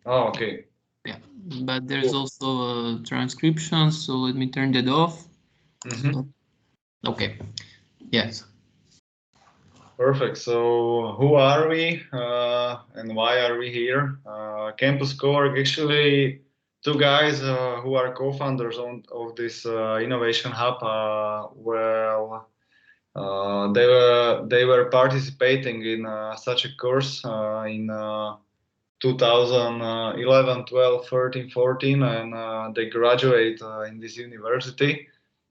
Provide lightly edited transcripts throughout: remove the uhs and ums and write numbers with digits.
Oh, okay. Yeah, but there's Cool. also a transcription, so let me turn that off. Mm-hmm. So, okay, yes. Perfect. So, who are we and why are we here? Campus Cowork, actually, two guys who are co-founders of this innovation hub. They were participating in such a course in 2011, 12, 13, 14, and they graduate in this university.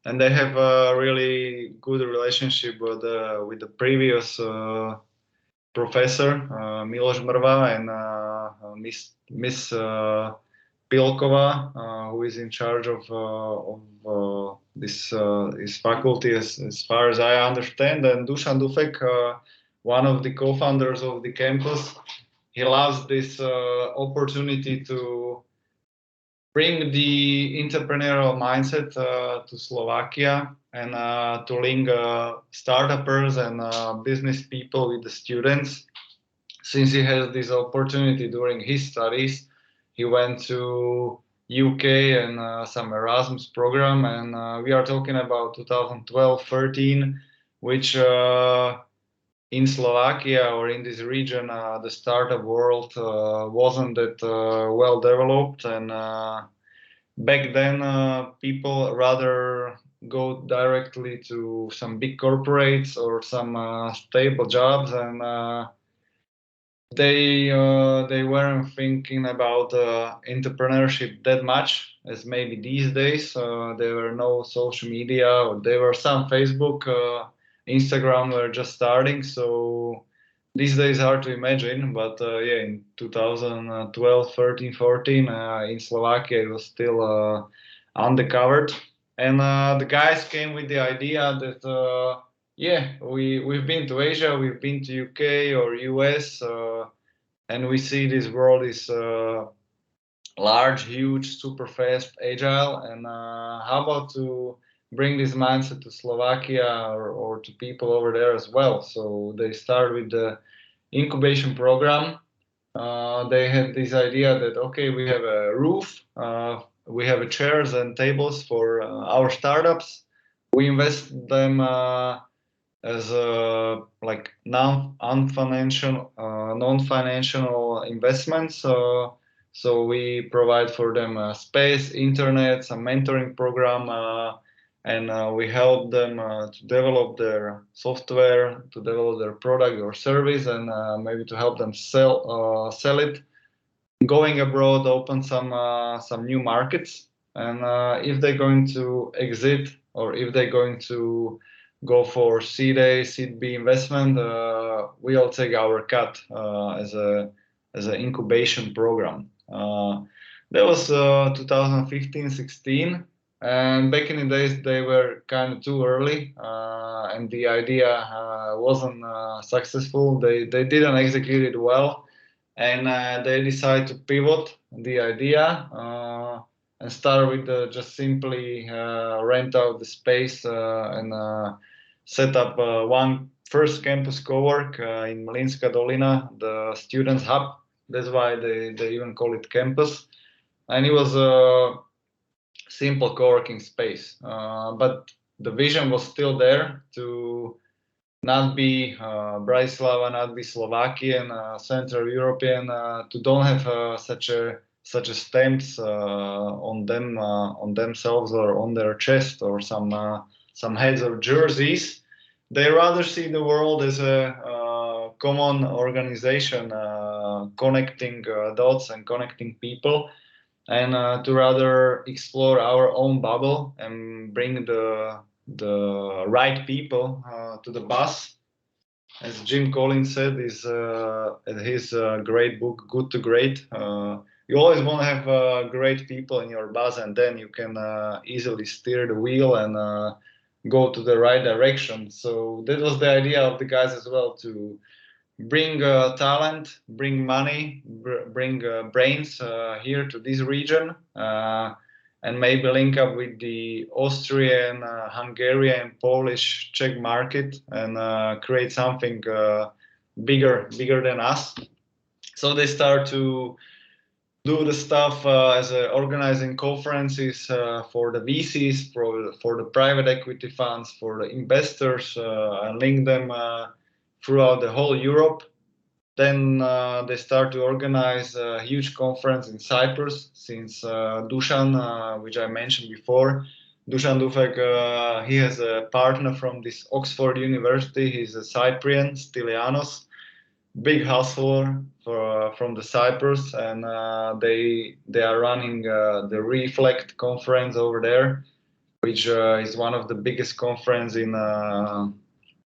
And they have a really good relationship with the previous professor Miloš Mrva and Miss Pilkova, who is in charge of this faculty, as far as I understand, and Dusan Dufek, one of the co-founders of the campus. He loves this opportunity to bring the entrepreneurial mindset to Slovakia and to link startups and business people with the students. Since he has this opportunity during his studies, he went to UK and some Erasmus program, and we are talking about 2012-13, which in Slovakia or in this region, the startup world wasn't that well developed, and back then people rather go directly to some big corporates or some stable jobs, and they weren't thinking about entrepreneurship that much as maybe these days. There were no social media, or there were some Facebook, Instagram were just starting. So these days hard to imagine, but yeah, in 2012, 13, 14, in Slovakia it was still undiscovered, and the guys came with the idea that. Yeah, we've been to Asia, we've been to UK or US, and we see this world is large, huge, super fast, agile. And how about to bring this mindset to Slovakia or to people over there as well? So they start with the incubation program. They had this idea that okay, we have a roof, we have chairs and tables for our startups. We invest them as like non-financial investments. So we provide for them space, internet, some mentoring program, and we help them to develop their software, to develop their product or service, and maybe to help them sell it. Going abroad, open some new markets, and if they're going to exit or if they're going to go for Seed A, Seed B investment, we'll take our cut as an incubation program. That was 2015, 16, and back in the days they were kind of too early, and the idea wasn't successful. They didn't execute it well, and they decide to pivot the idea and start with just simply rent out the space and set up one first campus Cowork in Mlinska Dolina, the students hub. That's why they even call it campus. And it was a simple co-working space, but the vision was still there to not be Bratislava, not be Slovakian, Central European, to don't have such a stamps on themselves or on their chest or some heads or jerseys. They rather see the world as a common organization, connecting dots and connecting people, and to rather explore our own bubble and bring the right people to the bus, as Jim Collins said, is in his great book, Good to Great. You always want to have great people in your bus, and then you can easily steer the wheel and go to the right direction. So that was the idea of the guys as well, to bring talent, bring money, bring brains here to this region, and maybe link up with the Austrian, Hungarian, Polish, Czech market and create something bigger than us. So they start to do the stuff as organizing conferences for the VCs, for the private equity funds, for the investors, and link them throughout the whole Europe. Then they start to organize a huge conference in Cyprus, since Dusan, which I mentioned before, Dusan Dufek, he has a partner from this Oxford University. He's a Cyprian, Stylianos, big hustler from the Cyprus, and they are running the Reflect conference over there, which is one of the biggest conference in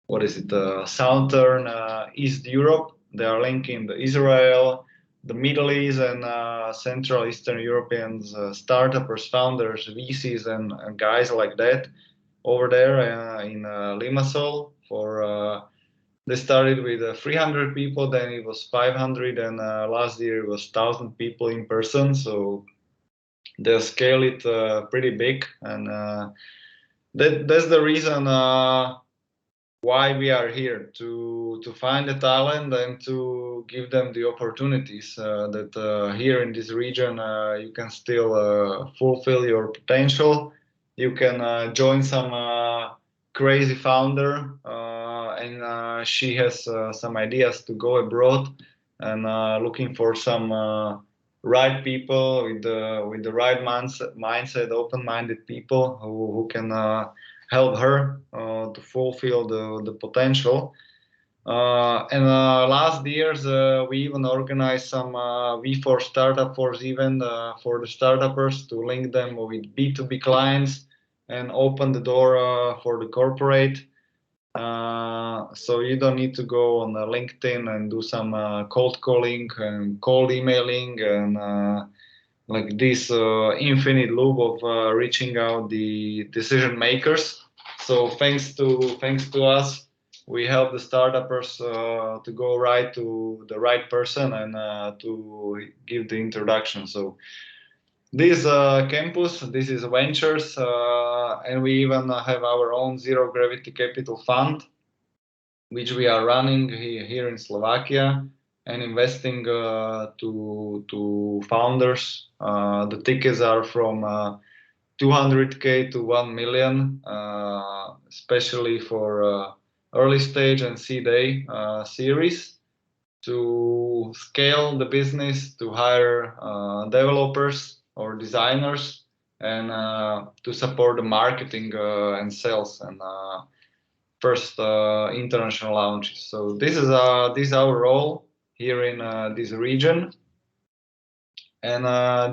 what is it, Southern East Europe. They are linking the Israel, the Middle East, and Central Eastern Europeans, startups, founders, VCs, and guys like that over there in Limassol. They started with 300 people, then it was 500, and last year it was 1,000 people in person. So they scale it pretty big, and that's the reason why we are here, to find the talent and to give them the opportunities that here in this region you can still fulfill your potential. You can join some crazy founder and she has some ideas to go abroad, and looking for some right people with the right mindset, open-minded people who can help her to fulfill the potential. And last years, we even organized some V4 Startup Force event for the startuppers, to link them with B2B clients and open the door for the corporate. So you don't need to go on LinkedIn and do some cold calling and cold emailing and like this infinite loop of reaching out the decision makers. So thanks to us, we help the startuppers to go right to the right person and to give the introduction. So this campus, this is ventures, and we even have our own zero gravity capital fund, which we are running here in Slovakia and investing to founders. The tickets are from 200K to 1 million, especially for early stage and seed A series, to scale the business, to hire developers or designers, and to support the marketing and sales and first international launches. So this is our role here in this region, and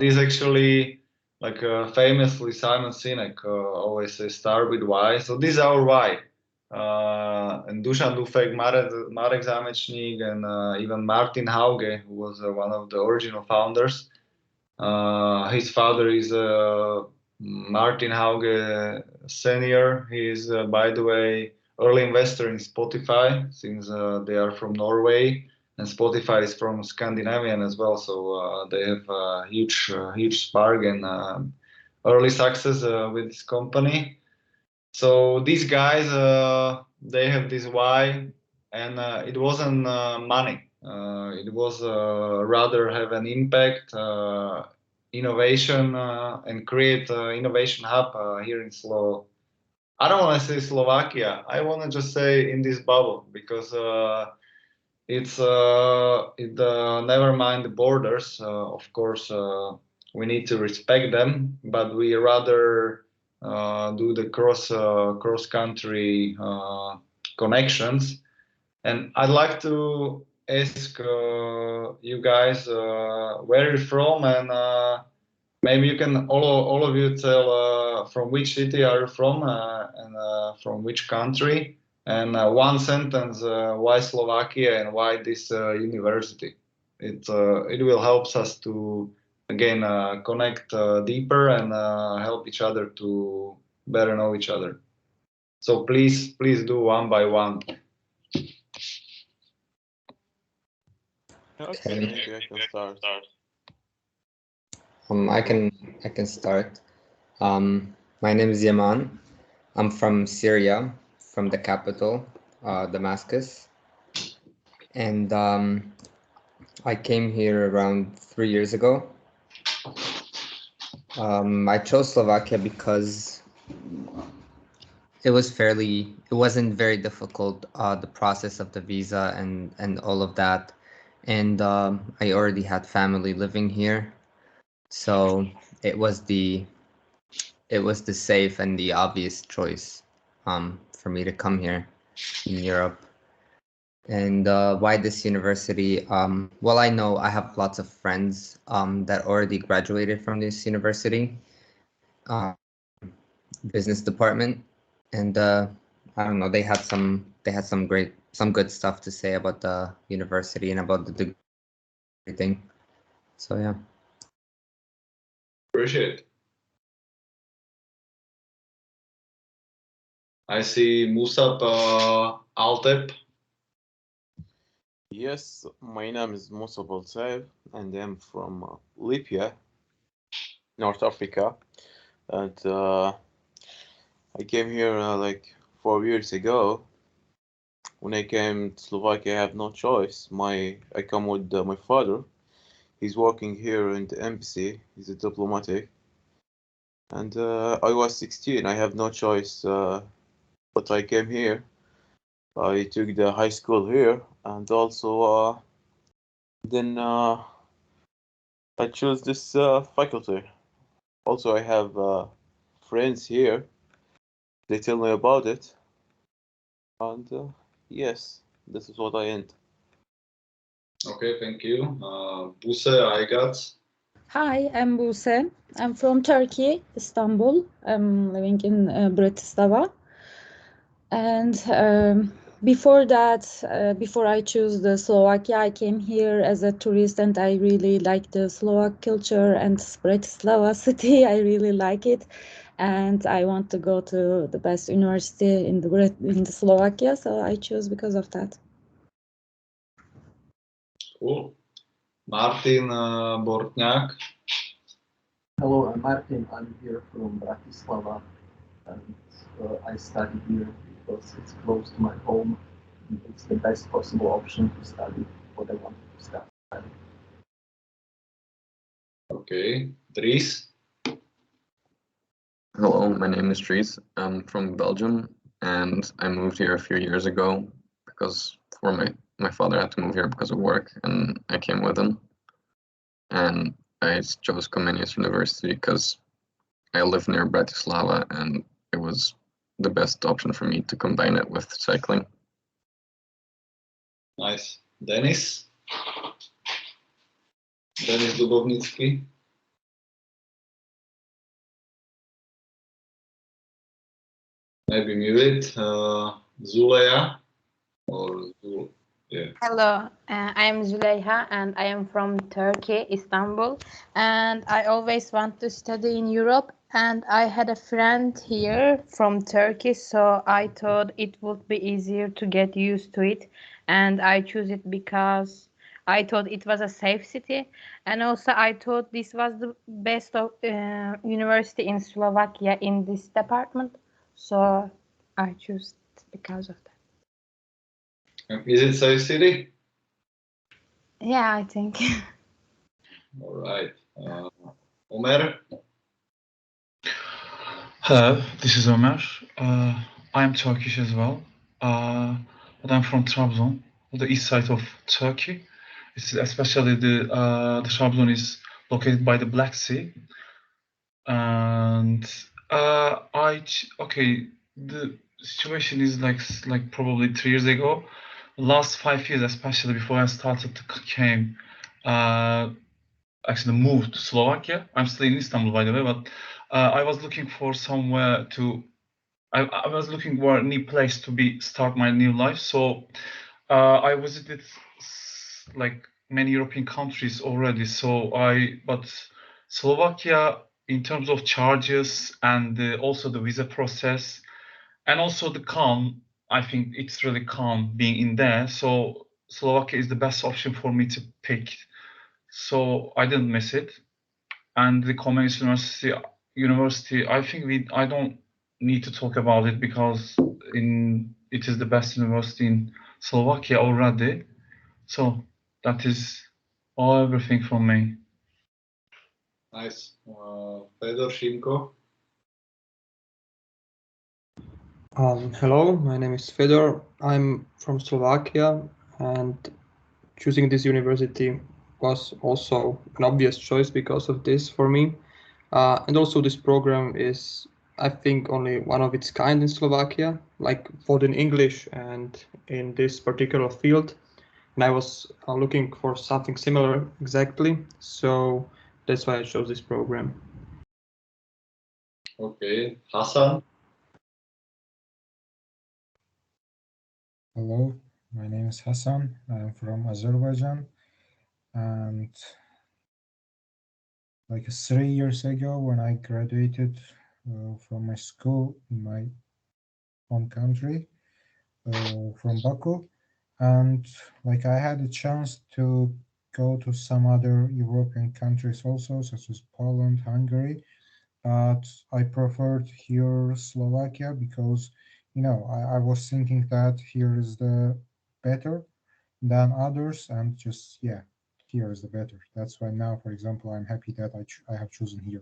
this actually, like famously Simon Sinek always says, start with why. So this is our why. And Dusan Dufek, Marek Zamečník, and even Martin Hauge, who was one of the original founders. His father is Martin Hauge Senior. He is, by the way, early investor in Spotify, since they are from Norway, and Spotify is from Scandinavian as well. So they have a huge spark and early success with this company. So these guys, they have this why, and it wasn't money. It was rather have an impact, innovation, and create innovation hub here in I don't want to say Slovakia. I want to just say in this bubble, because it never mind the borders. Of course, we need to respect them, but we rather do the cross country connections. And I'd like to ask you guys where you're from, and maybe you can all of you tell from which city are you from, and from which country, and one sentence why Slovakia and why this university. It will help us to again connect deeper and help each other to better know each other. So please do one by one. Okay, maybe I can start. I can start. My name is Yaman. I'm from Syria, from the capital, Damascus, and I came here around 3 years ago. I chose Slovakia because it wasn't very difficult, the process of the visa and all of that. And I already had family living here. So it was the safe and the obvious choice for me to come here in Europe. And why this university? Well, I know I have lots of friends that already graduated from this university, uh, business department, and I don't know. Some good stuff to say about the university and about the degree thing. So yeah. Appreciate it. I see Musab Altep. Yes, my name is Musa Bolsaev, and I'm from Libya, North Africa. And I came here like 4 years ago. When I came to Slovakia, I have no choice. I come with my father. He's working here in the embassy. He's a diplomatic. And I was 16. I have no choice, but I came here. I took the high school here, and also then I chose this faculty. Also, I have friends here. They tell me about it, and yes, this is what I end. Okay, thank you. Buse Aygaz. Hi, I'm Buse. I'm from Turkey, Istanbul. I'm living in Bratislava. And before that, before I choose the Slovakia, I came here as a tourist, and I really like the Slovak culture and Bratislava city. I really like it, and I want to go to the best university in the Slovakia, so I choose because of that. Cool. Martin Bortňák. Hello, I'm Martin. I'm here from Bratislava, and I study here because it's close to my home. It's the best possible option to study what I want to study. Okay. Dries. Hello, my name is Dries. I'm from Belgium, and I moved here a few years ago because my father had to move here because of work, and I came with him. And I chose Comenius University because I live near Bratislava, and it was the best option for me to combine it with cycling. Nice. Denis. Denis Dubovnický. Maybe muted. Zuleja. Or Zul. Yeah. Hello, I am Züleyha and I am from Turkey, Istanbul. And I always want to study in Europe. And I had a friend here from Turkey, so I thought it would be easier to get used to it. And I chose it because I thought it was a safe city. And also I thought this was the best of, university in Slovakia in this department. So I chose it because of that. Is it safe city? Yeah, I think. All right. Omer. Hello, this is Ömer. I'm Turkish as well, but I'm from Trabzon, the east side of Turkey. It's especially the Trabzon is located by the Black Sea, and the situation is like probably 3 years ago. Last 5 years, especially before I started to came, actually moved to Slovakia. I'm still in Istanbul, by the way, but I was looking for somewhere to. I was looking for a new place to start my new life. So I visited like many European countries already. But Slovakia, in terms of charges and also the visa process, and also the calm, I think it's really calm being in there. So Slovakia is the best option for me to pick. So I didn't miss it. And the Comenius University, I think I don't need to talk about it because it is the best university in Slovakia already. So that is everything from me. Nice. Fedor, Shimko. Hello, my name is Fedor. I'm from Slovakia, and choosing this university was also an obvious choice because of this for me. And also this program is, I think, only one of its kind in Slovakia, like both in English and in this particular field. And I was looking for something similar exactly, so that's why I chose this program. Okay, Hassan. Hello, my name is Hassan. I'm from Azerbaijan, and like 3 years ago, when I graduated from my school in my home country, from Baku, and like I had a chance to go to some other European countries also, such as Poland, Hungary, but I preferred here Slovakia because, I was thinking that here is the better than others, and just, yeah, here is the better. That's why now, for example, I'm happy that I have chosen here.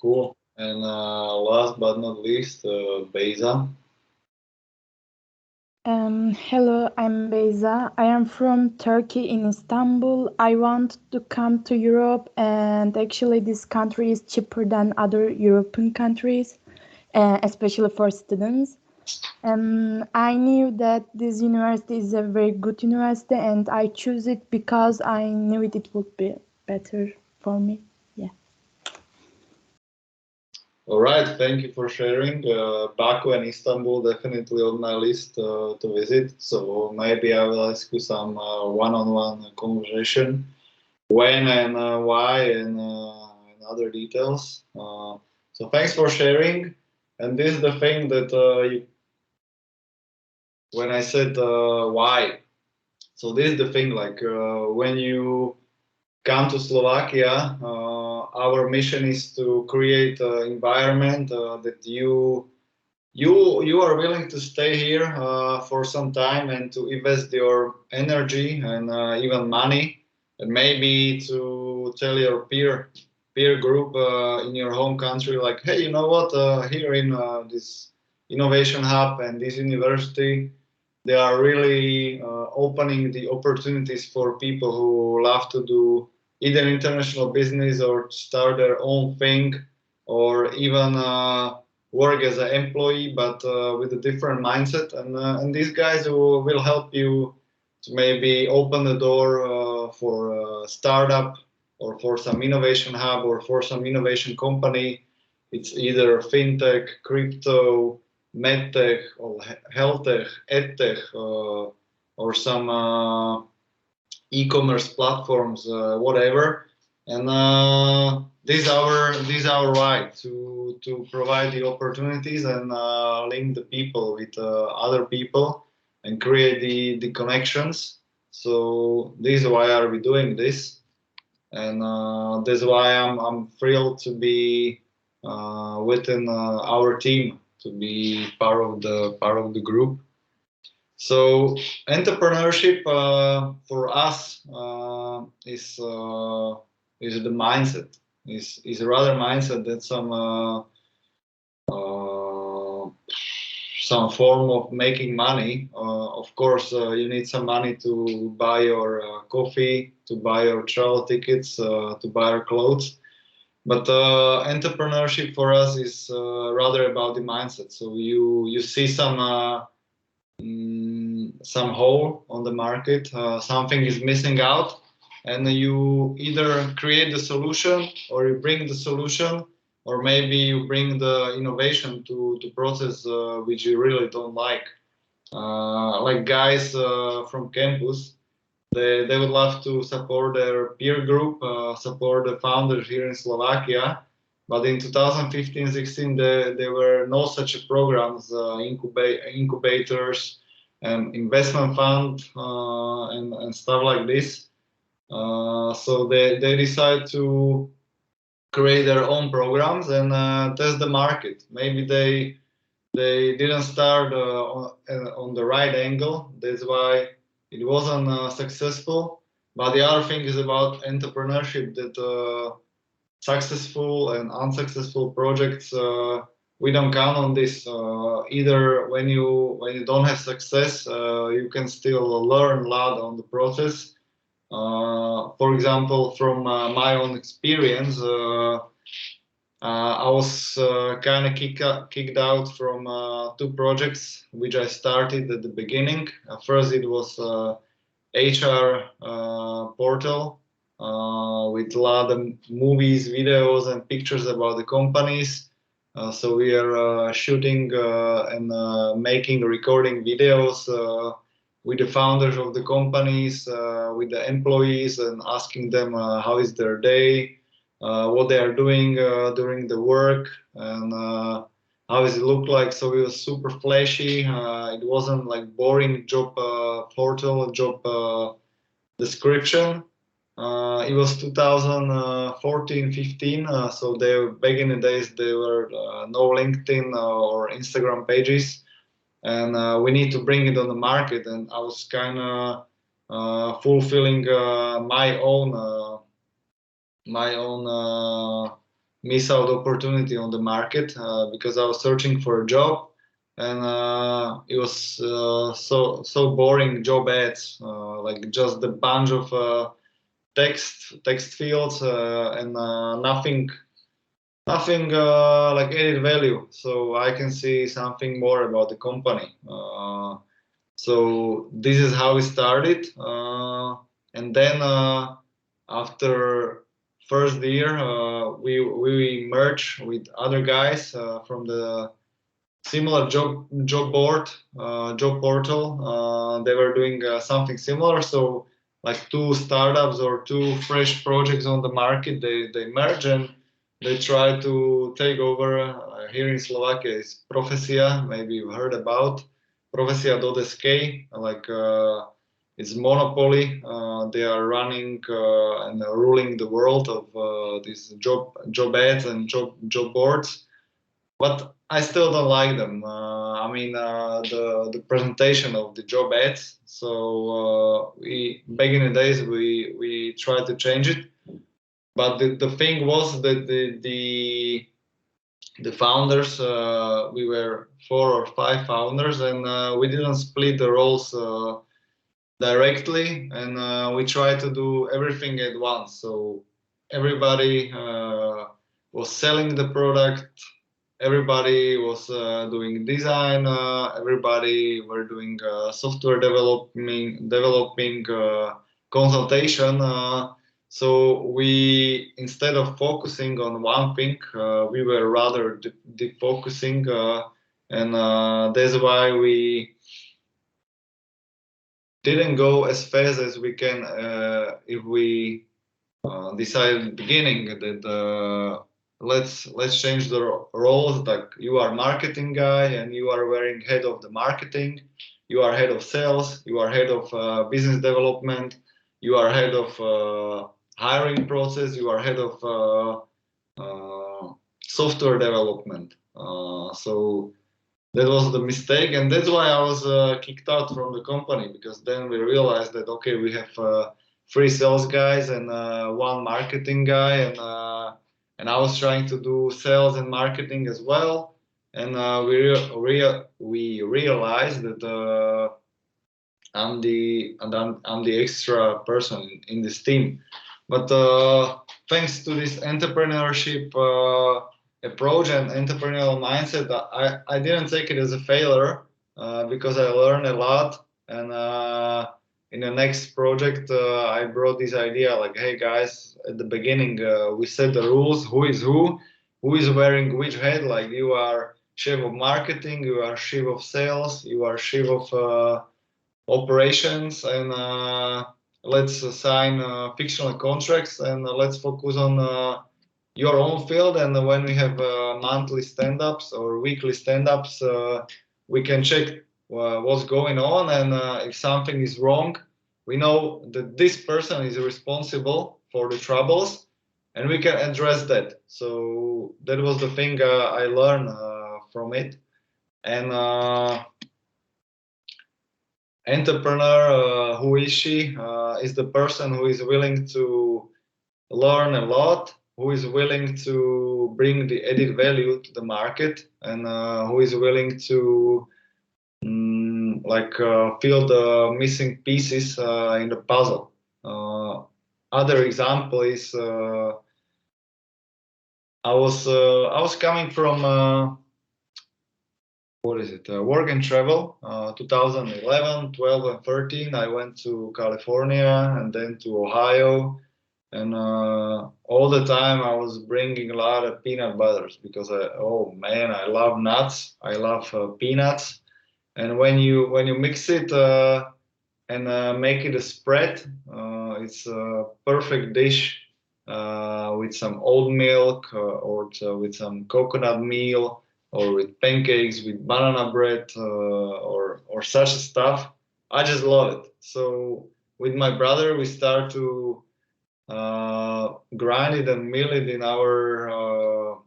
Cool. And last but not least, Beyza. Hello, I'm Beyza. I am from Turkey in Istanbul. I want to come to Europe, and actually this country is cheaper than other European countries, especially for students. I knew that this university is a very good university, and I choose it because I knew it would be better for me. Yeah. All right, thank you for sharing. Baku and Istanbul definitely on my list to visit. So maybe I will ask you some one-on-one conversation, when and why, and other details. So thanks for sharing. And this is the thing that when I said why. So this is the thing, like when you come to Slovakia, our mission is to create an environment that you are willing to stay here for some time and to invest your energy and even money, and maybe to tell your peer group in your home country, like, hey, you know what? Here in this innovation hub and this university, they are really opening the opportunities for people who love to do either international business or start their own thing, or even work as an employee, but with a different mindset. And these guys will help you to maybe open the door for a startup or for some innovation hub or for some innovation company. It's either fintech, crypto, medtech, or healthtech, edtech, or some e-commerce platforms, whatever. And this is our right to provide the opportunities and link the people with other people and create the connections. So this is why are we doing this, and that's why I'm thrilled to be within our team, to be part of the group. So entrepreneurship for us is the mindset. Is rather mindset than some form of making money. Of course, you need some money to buy your coffee, to buy your travel tickets, to buy your clothes. But entrepreneurship for us is rather about the mindset. So you see some hole on the market, something is missing out, and you either create the solution or you bring the solution, or maybe you bring the innovation to process which you really don't like. Like guys from campus, they would love to support their peer group, support the founders here in Slovakia. But in 2015-16, there were no such programs, incubators, and investment fund, and stuff like this. So they decide to create their own programs and test the market. Maybe they didn't start on the right angle. That's why it wasn't successful. But the other thing is about entrepreneurship, that successful and unsuccessful projects, we don't count on this. Either when you don't have success, you can still learn a lot on the process. For example, from my own experience, I was kind of kicked out from 2 projects which I started at the beginning. First, it was HR portal with a lot of movies, videos, and pictures about the companies. So we are shooting and making, recording videos with the founders of the companies, with the employees, and asking them how is their day, what they are doing during the work, and how does it look like. So it was super flashy. It wasn't like boring job portal, job description. It was 2014, 15. So back in the days, there were no LinkedIn or Instagram pages, and we need to bring it on the market. And I was kind of fulfilling my own miss out opportunity on the market because I was searching for a job, and it was so boring job ads, like just a bunch of text fields and nothing like added value. So I can see something more about the company. So this is how we started, and then after first year, we merged with other guys from the similar job board, job portal. They were doing something similar. So like 2 startups or 2 fresh projects on the market, they merge and they try to take over. Here in Slovakia is Profesia, maybe you heard about Profesia.sk, like it's monopoly. They are running and ruling the world of these job ads and job boards. But I still don't like them. I mean, the presentation of the job ads. So we back in the days we tried to change it, but the thing was that the founders, we were 4 or 5 founders, and we didn't split the roles directly, and we tried to do everything at once. So everybody was selling the product. Everybody was doing design. Everybody were doing software developing consultation. So we, instead of focusing on one thing, we were rather defocusing, and that's why we didn't go as fast as we can if we decided at the beginning that let's change the roles. Like you are marketing guy and you are wearing head of the marketing, you are head of sales, you are head of business development, you are head of hiring process, you are head of software development. So that was the mistake, and that's why I was kicked out from the company, because then we realized that okay, we have 3 sales guys and 1 marketing guy, and I was trying to do sales and marketing as well, and we realized that I'm the extra person in this team. But thanks to this entrepreneurship approach and entrepreneurial mindset, I didn't take it as a failure because I learned a lot. And in the next project, I brought this idea like, hey guys, at the beginning, we set the rules, who is wearing which hat. Like you are chief of marketing, you are chief of sales, you are chief of operations, and let's sign fictional contracts, and let's focus on your own field. And when we have monthly stand-ups or weekly stand-ups, we can check what's going on, and if something is wrong, we know that this person is responsible for the troubles, and we can address that. So that was the thing I learned from it, and entrepreneur, who is she? Is the person who is willing to learn a lot, who is willing to bring the added value to the market, and who is willing to fill the missing pieces in the puzzle. Other example is I was coming from work and travel. 2011, 12, and 13. I went to California and then to Ohio, and all the time I was bringing a lot of peanut butters because I love nuts. I love peanuts, and when you mix it and make it a spread, it's a perfect dish with some oat milk or with some coconut meal or with pancakes, with banana bread or such stuff. I just love it. So with my brother, we start to grind it and mill it in our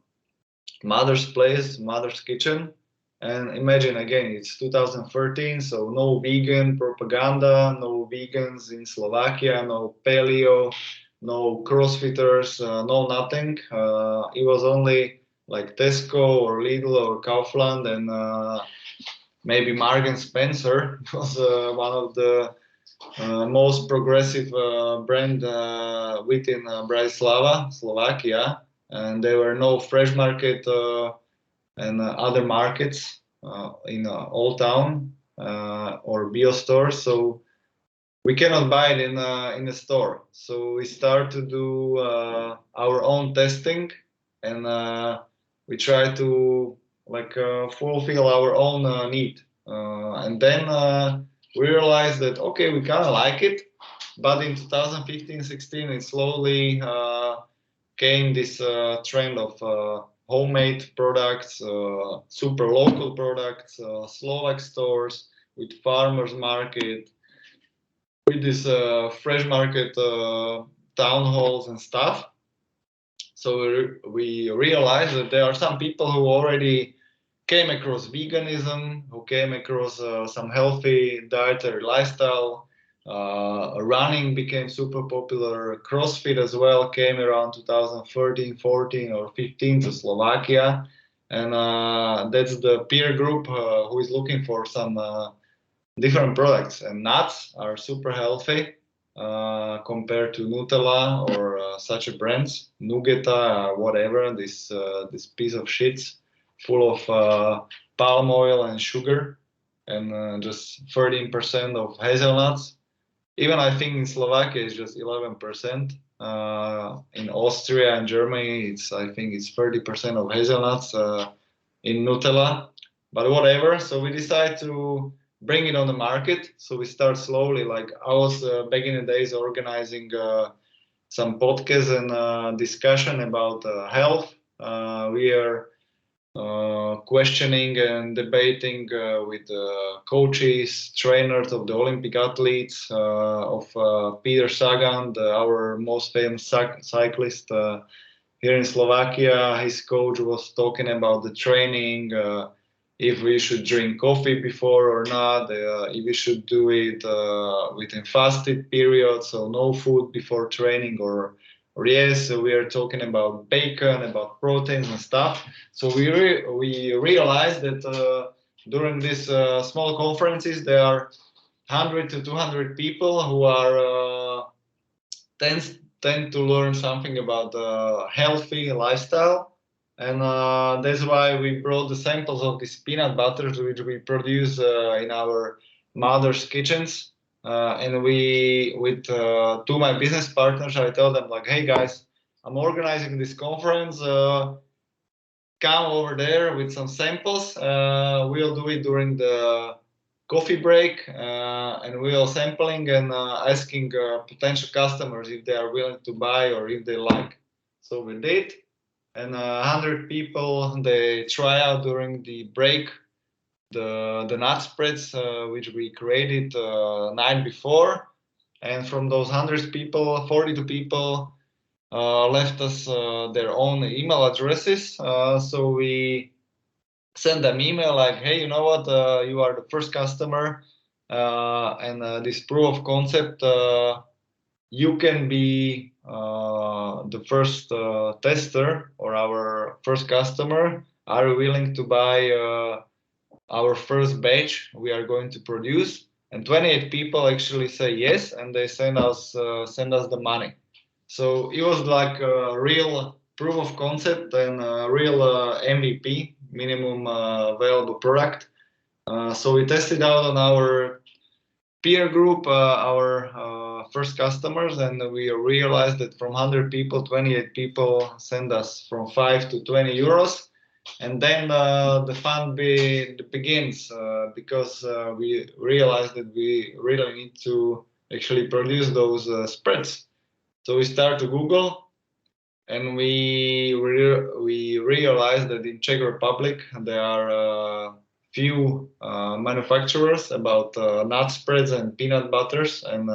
mother's place, mother's kitchen. And imagine again, it's 2013, so no vegan propaganda, no vegans in Slovakia, no paleo, no CrossFitters, no nothing. It was only like Tesco or Lidl or Kaufland and maybe Mark and Spencer. It was one of the most progressive brand within Bratislava, Slovakia. And there were no fresh market and other markets in Old Town or bio stores. So we cannot buy it in a store. So we start to do our own testing, and we try to fulfill our own need. And then we realized that okay, we kind of like it, but in 2015-16 it slowly came this trend of homemade products, super local products, Slovak stores with farmers market, with this fresh market town halls and stuff. So we realized that there are some people who already came across veganism, who came across some healthy dietary lifestyle. Running became super popular. CrossFit as well came around 2013, 14, or 15 to Slovakia. And that's the peer group who is looking for some different products. And nuts are super healthy compared to Nutella or such a brands. Nugeta, whatever, this piece of shits full of palm oil and sugar and just 13% of hazelnuts. Even I think in Slovakia it's just 11%. In Austria and Germany, I think it's 30% of hazelnuts in Nutella. But whatever. So we decide to bring it on the market. So we start slowly. Like I was back in the days organizing some podcasts and discussion about health. We are questioning and debating with coaches, trainers of the Olympic athletes, of Peter Sagan, our most famous cyclist here in Slovakia. His coach was talking about the training, if we should drink coffee before or not, if we should do it within fasted periods, so no food before training, or yes, so we are talking about bacon, about proteins and stuff. So we realized that during these small conferences, there are 100 to 200 people who are tend to learn something about healthy lifestyle. And that's why we brought the samples of these peanut butters, which we produce in our mother's kitchens. And we, with two of my business partners, I tell them like, hey guys, I'm organizing this conference. Come over there with some samples. We'll do it during the coffee break, and we'll sampling and asking potential customers if they are willing to buy or if they like. So we did, and 100 people, they try out during the break the nut spreads which we created night before. And from those 100 people, 42 people left us their own email addresses. So we send them email like, hey, you know what, you are the first customer. and this proof of concept, you can be the first tester or our first customer. Are you willing to buy our first batch we are going to produce? And 28 people actually say yes, and they send us the money. So it was like a real proof of concept and a real MVP, minimum viable product. So we tested out on our peer group, our first customers, and we realized that from 100 people, 28 people send us from 5 to 20 euros. And then the fun begins because we realized that we really need to actually produce those spreads. So we start to Google, and we realized that in Czech Republic there are few manufacturers about nut spreads and peanut butters and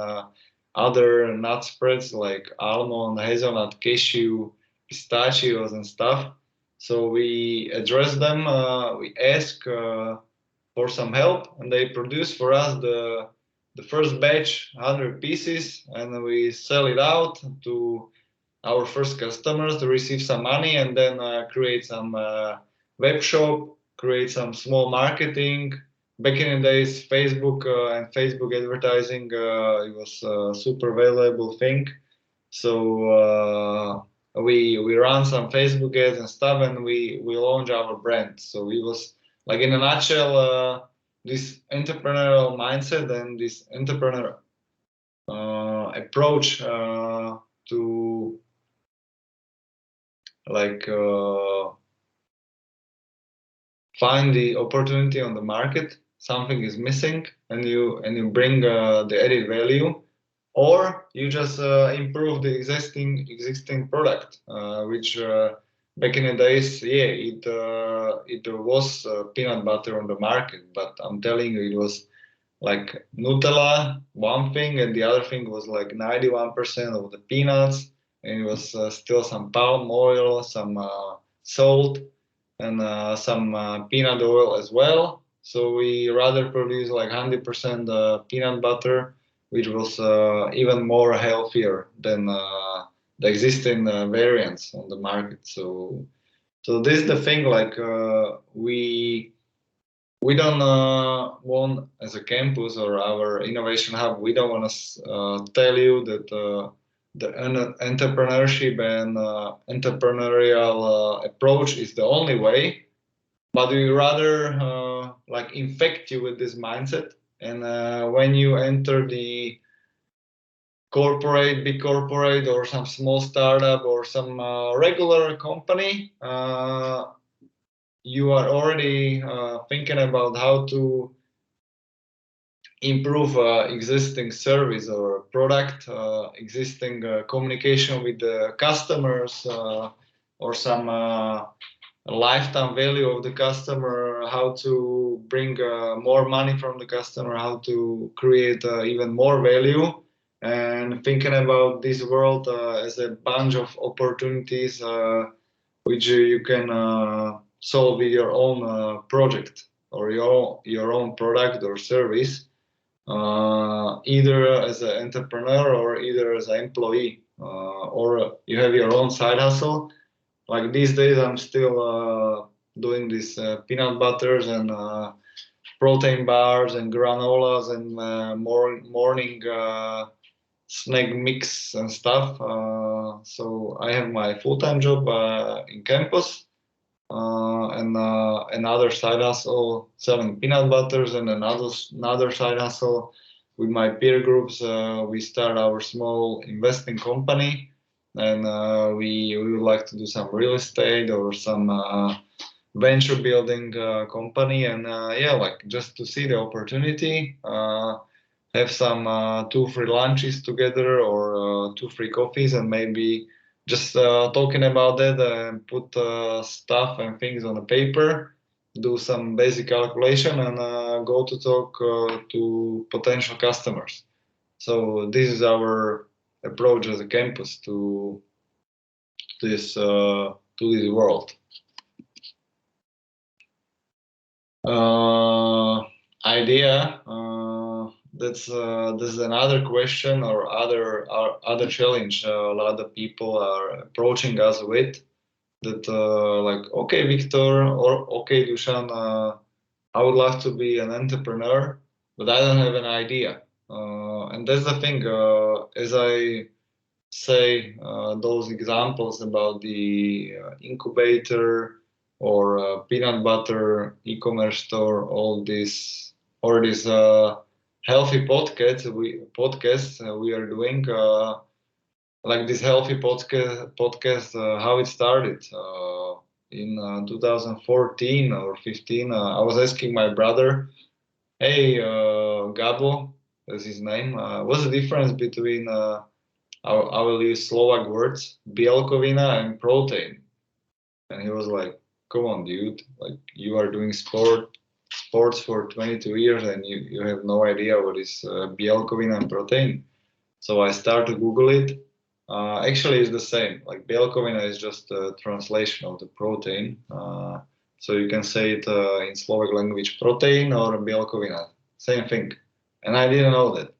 other nut spreads like almond, hazelnut, cashew, pistachios and stuff. So we address them, we ask for some help, and they produce for us the first batch, 100 pieces, and we sell it out to our first customers to receive some money, and then create some web shop, create some small marketing. Back in the days, Facebook and Facebook advertising, it was a super valuable thing. So we run some Facebook ads and stuff, and we launch our brand. So it was like, in a nutshell, this entrepreneurial mindset and this entrepreneur approach to like find the opportunity on the market. Something is missing, and you bring the added value, or you just improve the existing product, which back in the days, yeah, it was peanut butter on the market, but I'm telling you, it was like Nutella, one thing, and the other thing was like 91% of the peanuts, and it was still some palm oil, some salt, and some peanut oil as well. So we rather produce like 100% peanut butter, which was even more healthier than the existing variants on the market. So this is the thing, like we don't want, as a campus or our innovation hub, we don't want to tell you that the entrepreneurship and entrepreneurial approach is the only way, but we rather like infect you with this mindset. And when you enter the big corporate, or some small startup, or some regular company, you are already thinking about how to improve existing service or product, existing communication with the customers, or some lifetime value of the customer, how to bring more money from the customer, how to create even more value, and thinking about this world as a bunch of opportunities which you can solve with your own project or your own product or service, either as an entrepreneur or either as an employee, or you have your own side hustle. Like these days, I'm still doing these peanut butters and protein bars and granolas and morning snack mix and stuff. So I have my full-time job in campus, and another side hustle selling peanut butters, and another side hustle with my peer groups. We start our small investing company, and we would like to do some real estate or some venture building company, and yeah, like just to see the opportunity, have some 2 free lunches together, or 2 free coffees, and maybe just talking about that and put stuff and things on a paper, do some basic calculation, and go to talk to potential customers. So this is our approach as a campus to this world. Idea. that's another question or other challenge. A lot of people are approaching us with that, like, okay, Viktor, or okay, Dusan, I would love to be an entrepreneur, but I don't have an idea. And that's the thing. As I say, those examples about the incubator or peanut butter e-commerce store, all this, or this healthy podcasts we are doing, like this healthy podcast, how it started in 2014 or 15. I was asking my brother, hey, Gabo, that's his name. What's the difference between I will use Slovak words, bielkovina and protein? And he was like, come on, dude, like you are doing sports for 22 years and you have no idea what is bielkovina and protein. So I started to Google it. Actually, it's the same. Like bielkovina is just a translation of the protein. So you can say it in Slovak language, protein or bielkovina, same thing. And I didn't know that.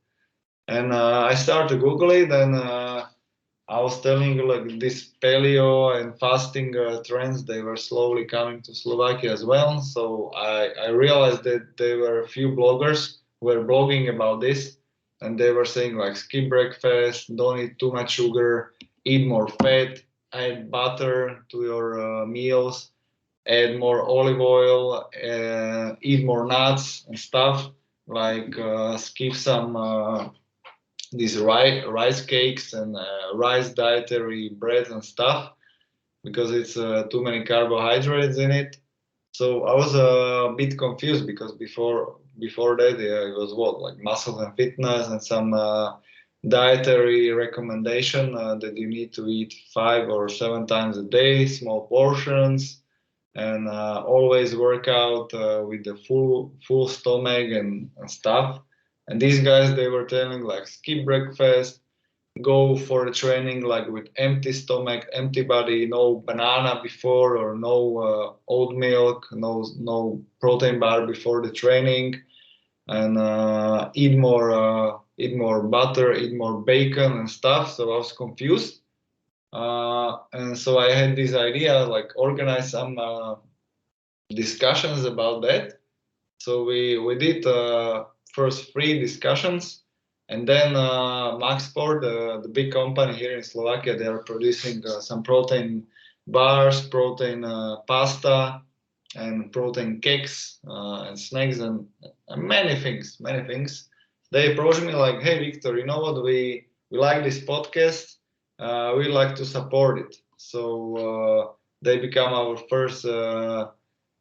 And I started to Google it, and I was telling you, like, this paleo and fasting trends, they were slowly coming to Slovakia as well. So I realized that there were a few bloggers who were blogging about this, and they were saying, like, skip breakfast, don't eat too much sugar, eat more fat, add butter to your meals, add more olive oil, eat more nuts and stuff, like skip some these rice cakes and rice dietary bread and stuff, because it's too many carbohydrates in it. So I was a bit confused, because before that it was what, like Muscle and Fitness and some dietary recommendation that you need to eat 5 or 7 times a day, small portions, and always work out with the full stomach and stuff. And these guys, they were telling, like, skip breakfast, go for the training like with empty stomach, empty body, no banana before, or no oat milk, no protein bar before the training, and eat more butter, eat more bacon and stuff. So I was confused, and so I had this idea, like, organize some discussions about that. So we did first 3 discussions, and then Maxport, the big company here in Slovakia, they are producing some protein bars, protein pasta, and protein cakes and snacks, and many things. They approached me like, hey, Viktor, you know what, we like this podcast, we like to support it. So they become our first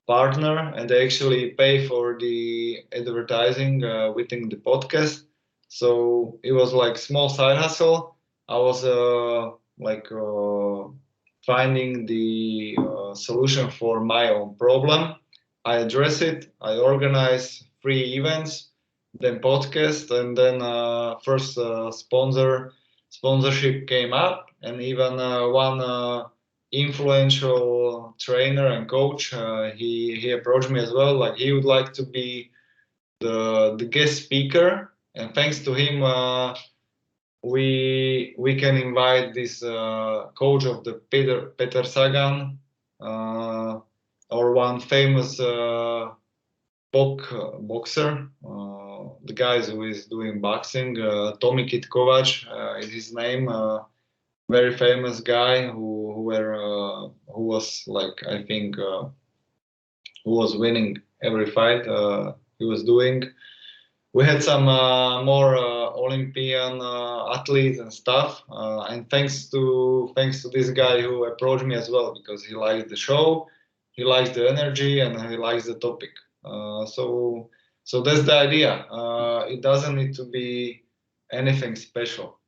partner, and they actually pay for the advertising within the podcast. So it was like small side hustle. I was finding the solution for my own problem. I address it. I organize 3 events, then podcast, and then first sponsorship came up, and even one influential trainer and coach, he approached me as well, like he would like to be the guest speaker, and thanks to him we can invite this coach of the Peter Sagan, or one famous boxer, the guys who is doing boxing, Tommy Kid Kovac is his name, very famous guy who was, like, I think who was winning every fight he was doing. We had some more Olympian athletes and stuff, and thanks to this guy who approached me as well, because he likes the show, he likes the energy, and he likes the topic. So that's the idea. It doesn't need to be anything special.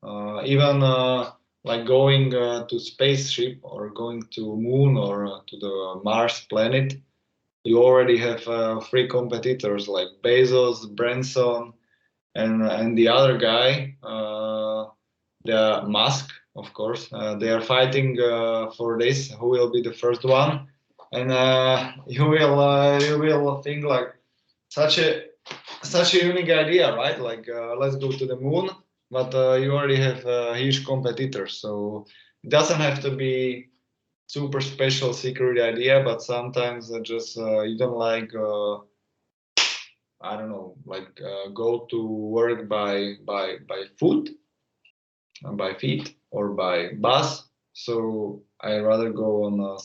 Even like going to spaceship, or going to moon, or to the Mars planet, you already have 3 competitors like Bezos, Branson, and the other guy, the Musk, of course. They are fighting for this, who will be the first one. And you will think like such such a unique idea, right? Like let's go to the moon, but you already have huge competitors. So it doesn't have to be super special secret idea, but sometimes just you don't like I don't know, like go to work by foot, by feet, or by bus. So I rather go on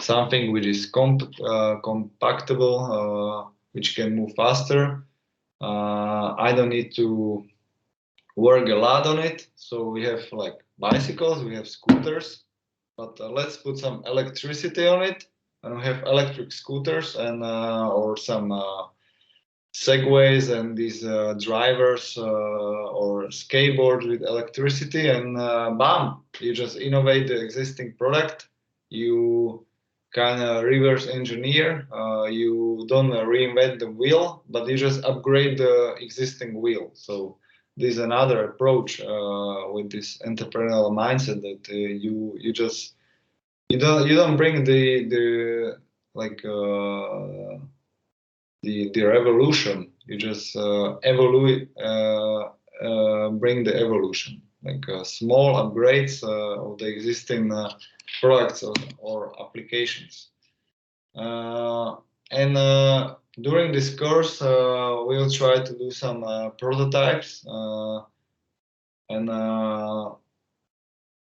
something which is compactable, which can move faster. I don't need to work a lot on it. So we have like bicycles, we have scooters, but let's put some electricity on it, and we have electric scooters and or some segways and these drivers or skateboards with electricity, and bam, you just innovate the existing product. You kind of reverse engineer. You don't reinvent the wheel, but you just upgrade the existing wheel. So this is another approach with this entrepreneurial mindset, that you don't bring the like the revolution. You just bring the evolution, like small upgrades of the existing products or applications. And during this course, we'll try to do some prototypes and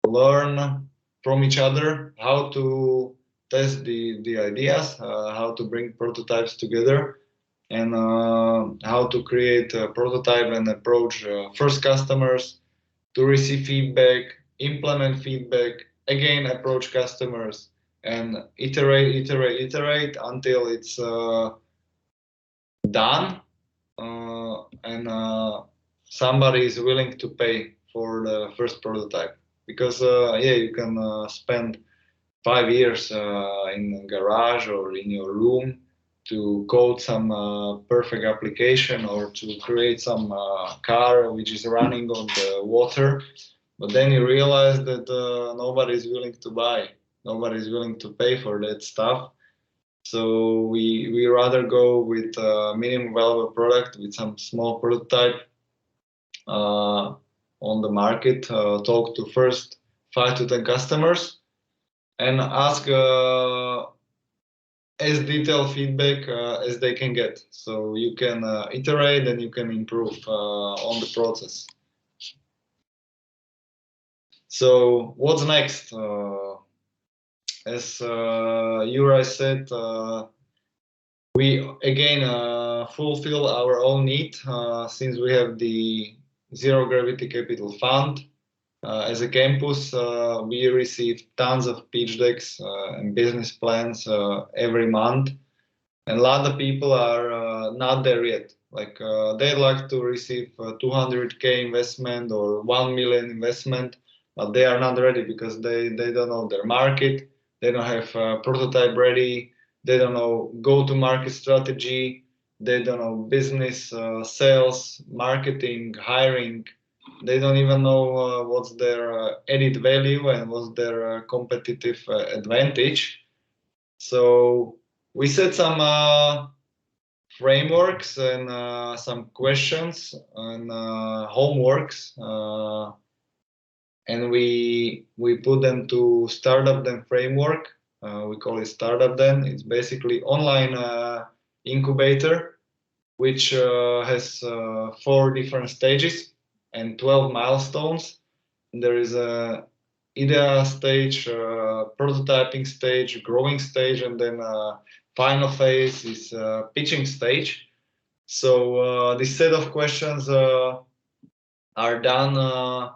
learn from each other how to test the ideas, how to bring prototypes together, and how to create a prototype and approach first customers, to receive feedback, implement feedback, again approach customers, and iterate until it's done, and somebody is willing to pay for the first prototype. Because yeah, you can spend 5 years in a garage or in your room to code some perfect application, or to create some car which is running on the water, but then you realize that nobody is willing to buy, nobody is willing to pay for that stuff. So we rather go with a minimum viable product with some small prototype on the market, talk to first 5 to 10 customers, and ask as detailed feedback as they can get. So you can iterate and you can improve on the process. So what's next? As Juraj said, we again fulfill our own need since we have the Zero Gravity Capital Fund. As a campus, we receive tons of pitch decks and business plans every month, and a lot of people are not there yet. Like they'd like to receive 200K investment or 1 million investment, but they are not ready because they don't know their market, they don't have a prototype ready, they don't know go-to-market strategy, they don't know business, sales, marketing, hiring. They don't even know what's their added value and what's their competitive advantage. So we set some frameworks and some questions and homeworks, and we put them to Startup Then framework. We call it Startup Then. It's basically online incubator, which has 4 different stages and 12 milestones. And there is a idea stage, prototyping stage, growing stage, and then final phase is pitching stage. So this set of questions are done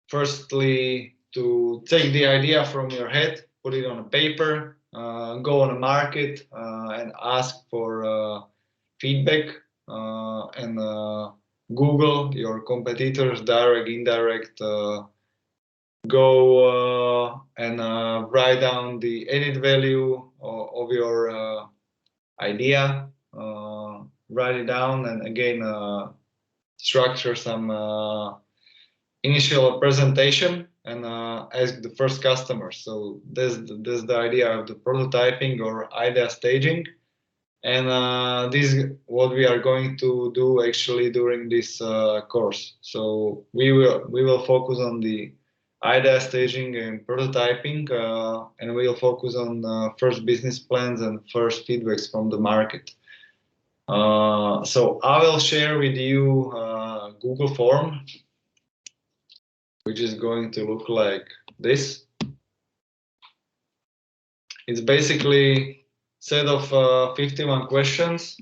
firstly to take the idea from your head, put it on a paper, go on a market and ask for feedback, and Google your competitors, direct, indirect, go and write down the added value of your idea, write it down, and again structure some initial presentation and ask the first customer. So there's the idea of the prototyping or idea staging. And this is what we are going to do actually during this course. So we will focus on the idea staging and prototyping, and we'll focus on first business plans and first feedbacks from the market. So I will share with you Google form, which is going to look like this. It's basically set of 51 questions,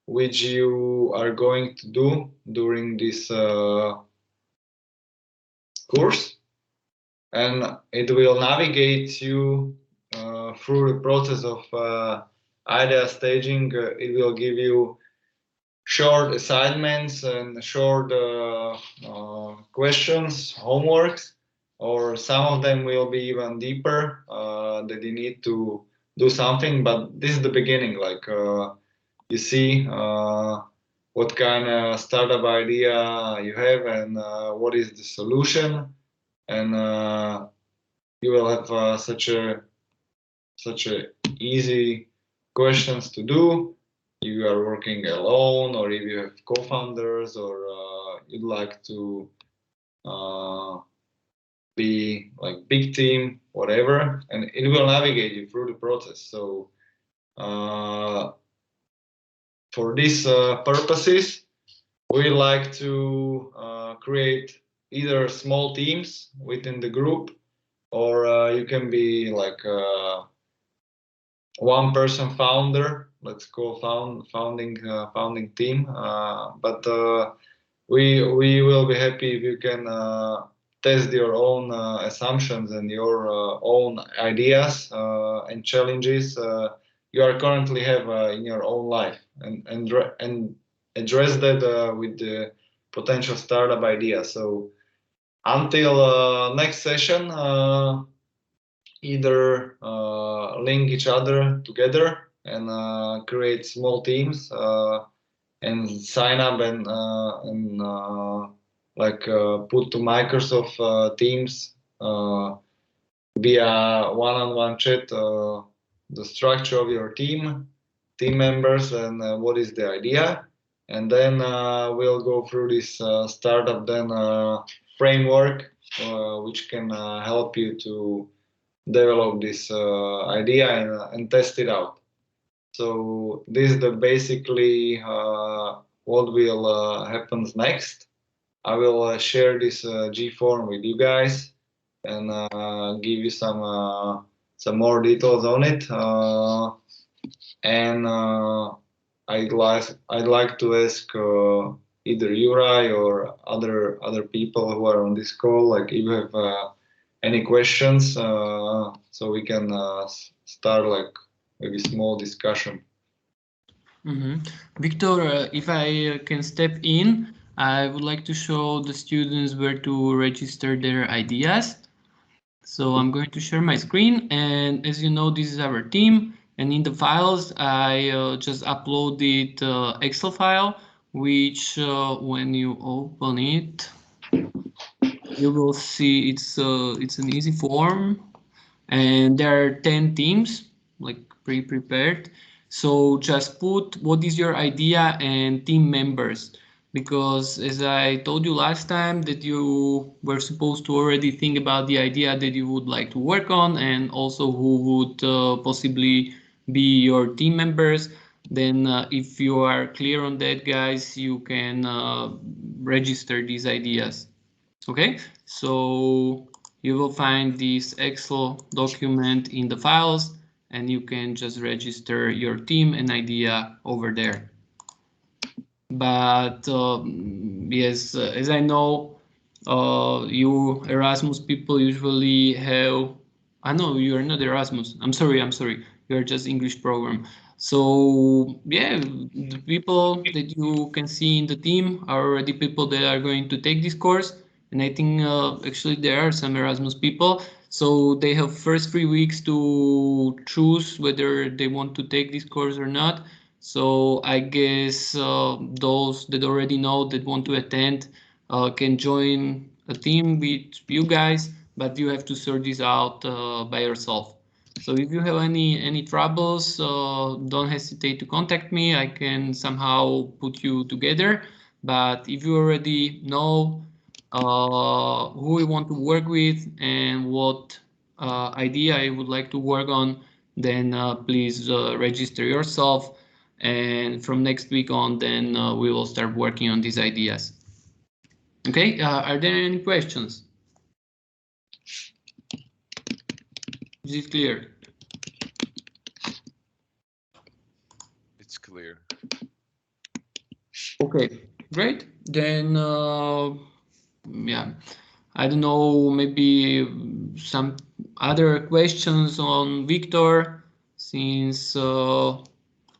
which you are going to do during this course, and it will navigate you through the process of idea staging. It will give you short assignments and short questions, homeworks, or some of them will be even deeper that you need to do something. But this is the beginning. Like you see what kind of startup idea you have and what is the solution, and you will have such a easy questions to do. You are working alone, or if you have co-founders, or you'd like to be like big team, whatever, and it will navigate you through the process. So for these purposes, we like to create either small teams within the group, or you can be like one person founder, let's call founding team, but we will be happy if you can test your own assumptions and your own ideas and challenges you are currently have in your own life, and address that with the potential startup idea. So until next session, either link each other together and create small teams and sign up and put to Microsoft Teams via one-on-one chat the structure of your team members, and what is the idea, and then we'll go through this startup then framework which can help you to develop this idea and test it out. So this is the basically what will happens next. I will share this G form with you guys and give you some more details on it. And I'd like to ask either Juraj or other people who are on this call, like if you have any questions, so we can start like maybe small discussion. Viktor, if I can step in, I would like to show the students where to register their ideas. So I'm going to share my screen, and as you know, this is our team, and in the files I just uploaded Excel file, which when you open it, you will see it's an easy form, and there are 10 teams like pre-prepared. So just put what is your idea and team members, because as I told you last time that you were supposed to already think about the idea that you would like to work on, and also who would possibly be your team members. Then if you are clear on that, guys, you can register these ideas. Okay, so you will find this Excel document in the files, and you can just register your team and idea over there. But yes, as I know, you Erasmus people usually have, I know you are not Erasmus, I'm sorry, you are just English program. So yeah, the people that you can see in the team are already people that are going to take this course. And I think actually there are some Erasmus people. So they have first 3 weeks to choose whether they want to take this course or not. So I guess those that already know that want to attend can join a team with you guys, but you have to sort this out by yourself. So if you have any troubles, don't hesitate to contact me. I can somehow put you together. But if you already know who you want to work with and what idea you would like to work on, then please register yourself. And from next week on, then we will start working on these ideas. Okay, are there any questions? Is it clear? It's clear. Okay, great. Then, yeah, I don't know, maybe some other questions on Viktor, since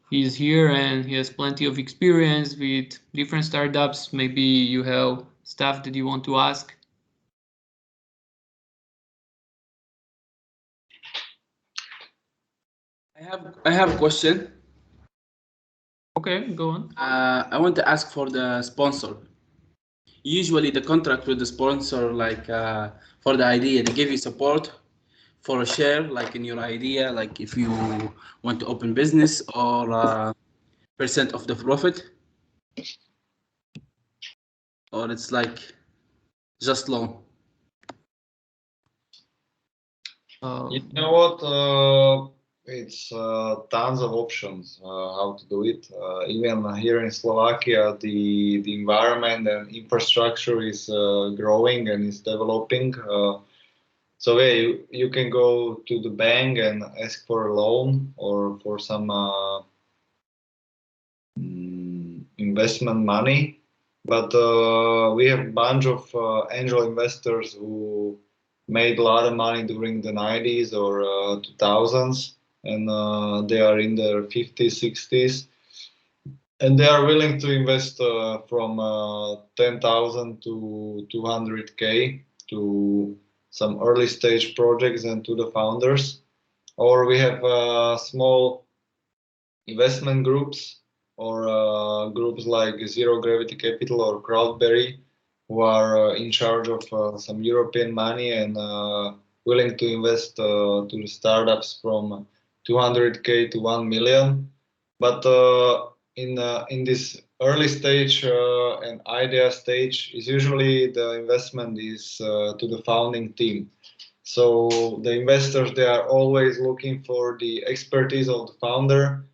he's here and he has plenty of experience with different startups. Maybe you have stuff that you want to ask. I have a question. Okay, go on. I want to ask for the sponsor. Usually the contract with the sponsor, like for the idea, they give you support for a share, like in your idea, like if you want to open business, or percent of the profit, or it's like just loan. You know what? It's tons of options how to do it. Even here in Slovakia, the environment and infrastructure is growing and is developing. So yeah, you can go to the bank and ask for a loan or for some investment money. But we have a bunch of angel investors who made a lot of money during the 90s or 2000s, and they are in their 50s, 60s, and they are willing to invest from 10,000 to 200K to some early stage projects and to the founders. Or we have small investment groups or groups like Zero Gravity Capital or Crowdberry, who are in charge of some European money and willing to invest to the startups from 200K to 1 million. But in this early stage and idea stage, is usually the investment is to the founding team. So the investors, they are always looking for the expertise of the founder.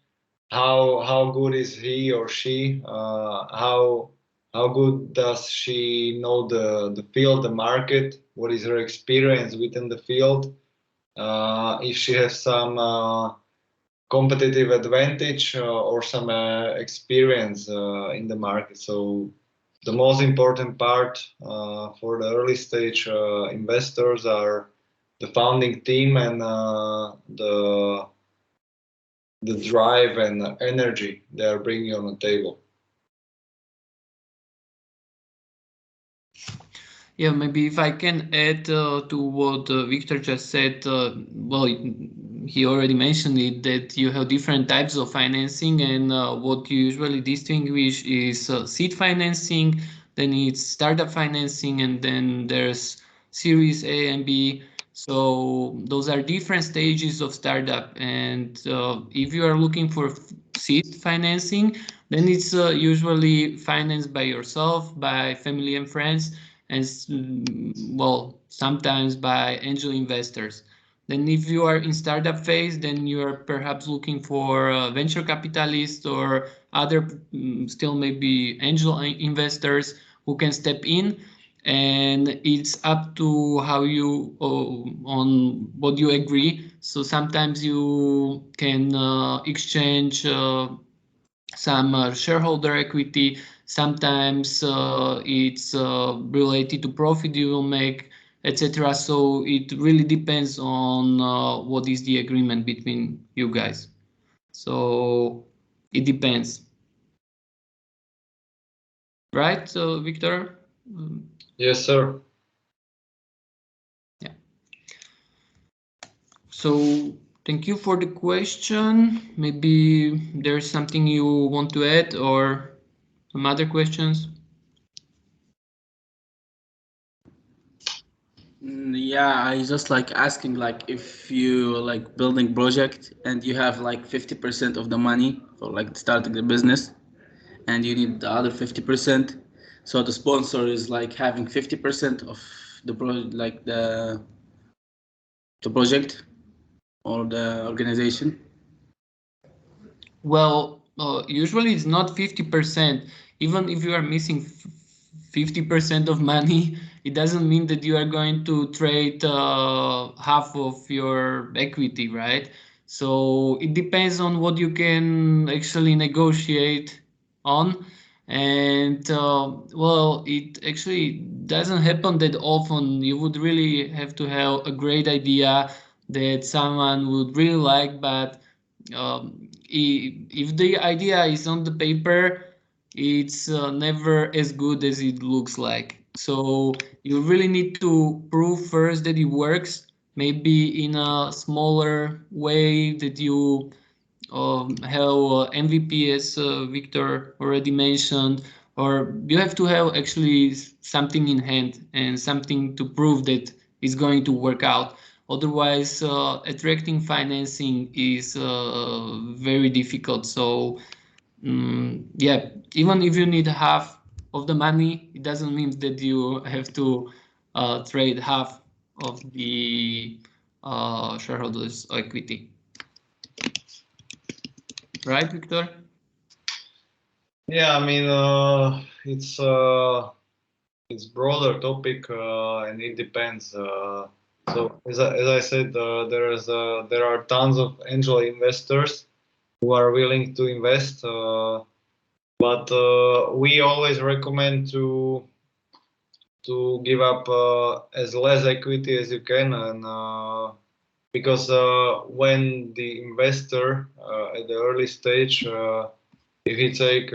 How good is he or she? How good does she know the field, the market? What is her experience within the field? If she has some competitive advantage or some experience in the market. So the most important part for the early stage investors are the founding team and the drive and energy they are bringing on the table. Yeah, maybe if I can add to what Viktor just said, well, he already mentioned it, that you have different types of financing, and what you usually distinguish is seed financing, then it's startup financing, and then there's Series A and B. So those are different stages of startup, and if you are looking for seed financing, then it's usually financed by yourself, by family and friends, and well, sometimes by angel investors. Then if you are in startup phase, then you are perhaps looking for venture capitalists or other still maybe angel investors who can step in, and it's up to how you on what you agree. So sometimes you can exchange some shareholder equity. Sometimes it's related to profit you will make, etc. So it really depends on what is the agreement between you guys. So it depends. Right, so Viktor? Yes, sir. Yeah. So thank you for the question. Maybe there's something you want to add or some other questions? Yeah, I just like asking like if you like building project and you have like 50% of the money for like starting the business and you need the other 50%. So the sponsor is like having 50% of the like the project or the organization. Well, usually it's not 50%. Even if you are missing 50% of money, it doesn't mean that you are going to trade half of your equity, right? So it depends on what you can actually negotiate on. And well, it actually doesn't happen that often. You would really have to have a great idea that someone would really like, but if the idea is on the paper, it's never as good as it looks like. So you really need to prove first that it works, maybe in a smaller way that you have MVP, as Victor already mentioned, or you have to have actually something in hand and something to prove that it's going to work out. Otherwise, attracting financing is very difficult. So, yeah, even if you need half of the money, it doesn't mean that you have to trade half of the shareholders' equity. Right, Victor? Yeah, I mean, it's broader topic and it depends. So as I said, there are tons of angel investors who are willing to invest, but we always recommend to give up as less equity as you can, and because when the investor at the early stage, if he take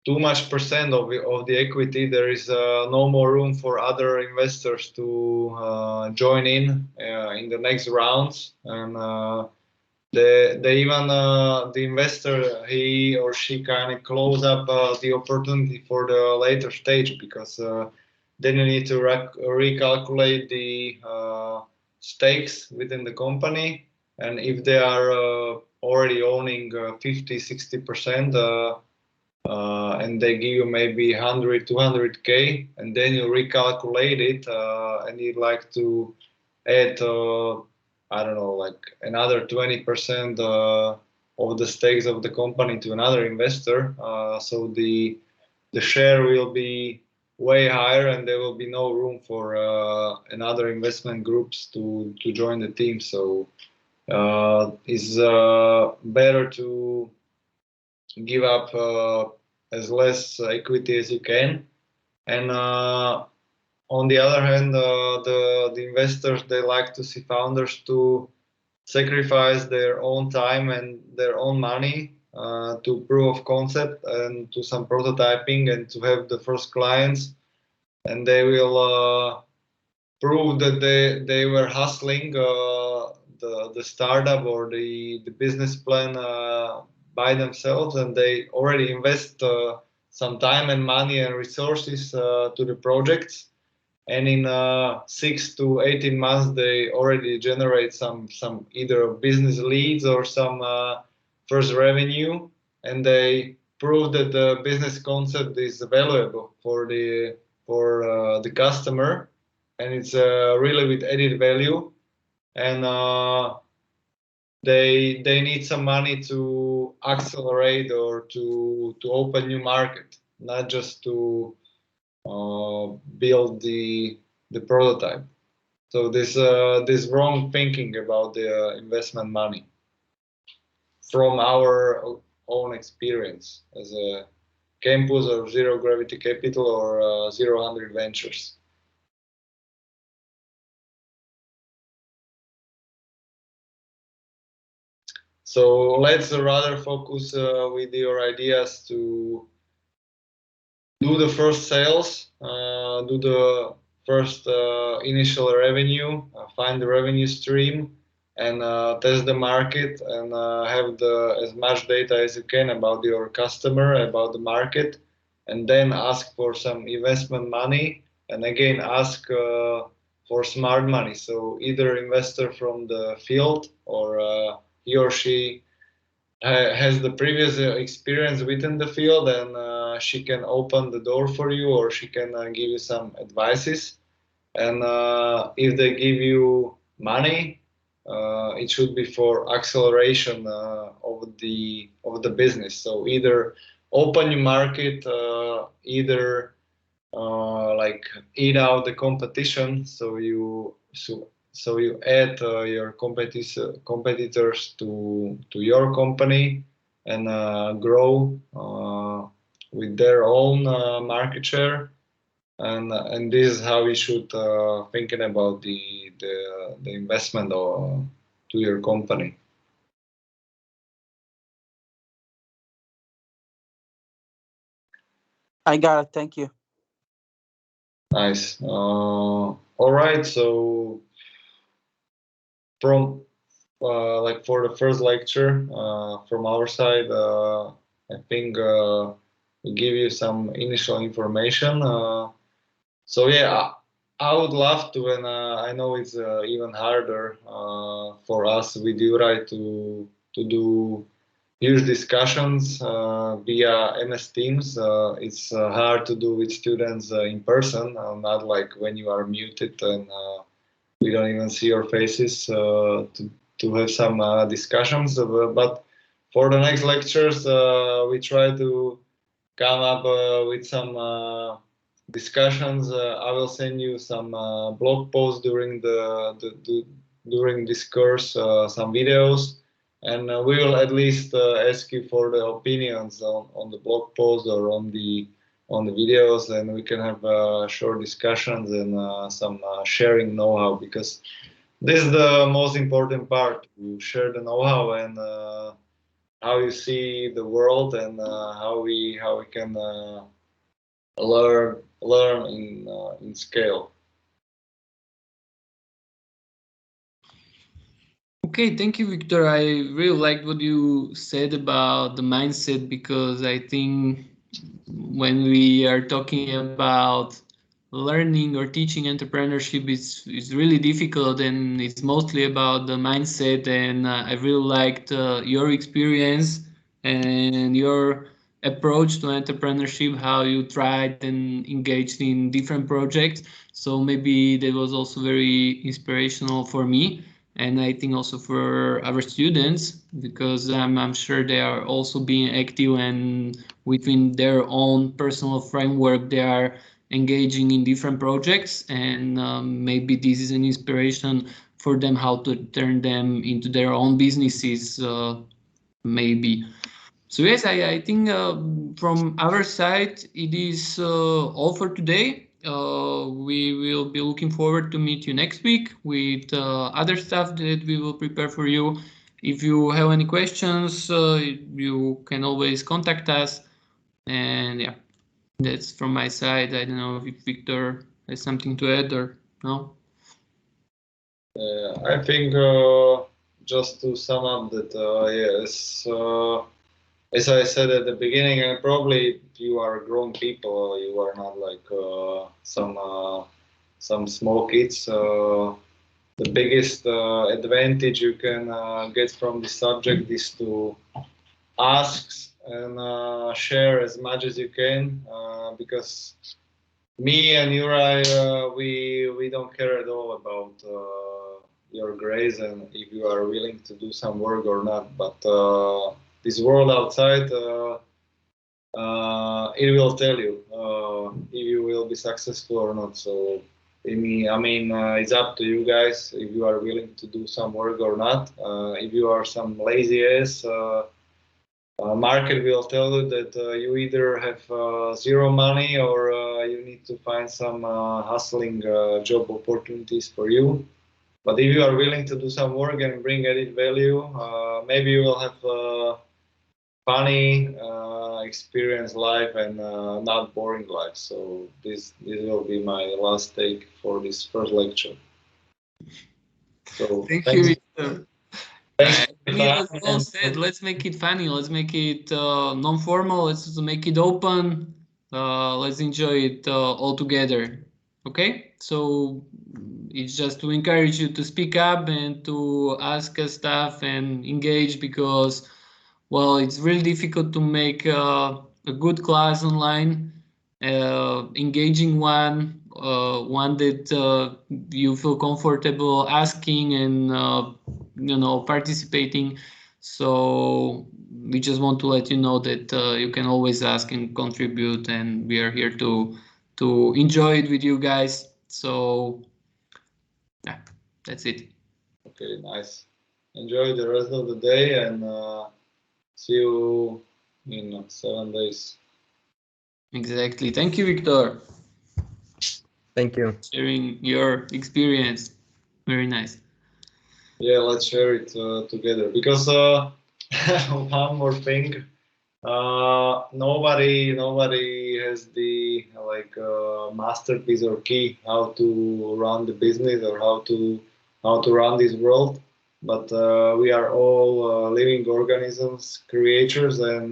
too much percent of the equity, there is no more room for other investors to join in the next rounds, and they even the investor, he or she kind of close up the opportunity for the later stage, because then you need to recalculate the stakes within the company, and if they are already owning 50-60%, and they give you maybe 100, 200K, and then you recalculate it, and you'd like to add, I don't know, like another 20% of the stakes of the company to another investor. So the share will be way higher, and there will be no room for another investment groups to join the team. So it's better to give up as less equity as you can, and on the other hand, the investors, they like to see founders to sacrifice their own time and their own money to proof of concept and to some prototyping and to have the first clients, and they will prove that they were hustling the startup or the business plan by themselves, and they already invest some time and money and resources to the projects, and in 6 to 18 months they already generate some either business leads or some first revenue, and they prove that the business concept is valuable for the customer, and it's really with added value, and they need some money to accelerate or to open new market, not just to build the prototype. So this wrong thinking about the investment money from our own experience as a campus or Zero Gravity Capital or 0 Ventures. So let's rather focus with your ideas to do the first sales, do the first initial revenue, find the revenue stream, and test the market, and have as much data as you can about your customer, about the market, and then ask for some investment money, and again ask for smart money. So either investor from the field, or he or she has the previous experience within the field, and she can open the door for you, or she can give you some advices. And if they give you money, it should be for acceleration of the business. So either open your market, either like eat out the competition. So you add your competitors to your company, and grow with their own market share. And this is how you should thinking about the investment to your company. I got it. Thank you. Nice. All right. So from like for the first lecture from our side, I think we give you some initial information. So yeah, I would love to, and I know it's even harder for us with Juraj to do huge discussions via MS Teams. It's hard to do with students in person, not like when you are muted and we don't even see your faces to have some discussions. But for the next lectures, we try to come up with some discussions. I will send you some blog posts during during this course, some videos, and we will at least ask you for the opinions on the blog post or on the videos, and we can have short discussions and some sharing know-how, because this is the most important part, to share the know-how and how you see the world, and how we can learn in scale. Okay, thank you, Viktor. I really liked what you said about the mindset, because I think when we are talking about learning or teaching entrepreneurship, it's really difficult, and it's mostly about the mindset. And I really liked your experience and your approach to entrepreneurship, how you tried and engaged in different projects. So maybe that was also very inspirational for me, and I think also for our students, because I'm sure they are also being active, and within their own personal framework they are engaging in different projects, and maybe this is an inspiration for them how to turn them into their own businesses, maybe. So yes, I think from our side it is all for today. We will be looking forward to meet you next week with other stuff that we will prepare for you. If you have any questions, you can always contact us. And yeah, that's from my side. I don't know if Viktor has something to add or no. I think just to sum up that yes, as I said at the beginning, and probably you are grown people, you are not like some small kids. The biggest advantage you can get from this subject is to ask and share as much as you can, because me and Juraj, we don't care at all about your grades and if you are willing to do some work or not. But this world outside, it will tell you if you will be successful or not. So I mean, it's up to you guys if you are willing to do some work or not. If you are some lazy ass, market will tell you that you either have zero money, or you need to find some hustling job opportunities for you. But if you are willing to do some work and bring added value, maybe you will have a funny experience life and not boring life. So this will be my last take for this first lecture. So thank you, Viktor. As Paul said, let's make it funny. Let's make it non-formal. Let's make it open. Let's enjoy it all together. Okay, so it's just to encourage you to speak up and to ask us stuff and engage, because, well, it's really difficult to make a good class online, engaging one, one that you feel comfortable asking and participating. So we just want to let you know that you can always ask and contribute, and we are here to enjoy it with you guys. So yeah, that's it. Okay, nice. Enjoy the rest of the day, and see you in 7 days. Exactly. Thank you, Viktor. Thank you. Sharing your experience. Very nice. Yeah, let's share it together, because one more thing, nobody has the masterpiece or key how to run the business or how to run this world, but we are all living organisms, creatures, and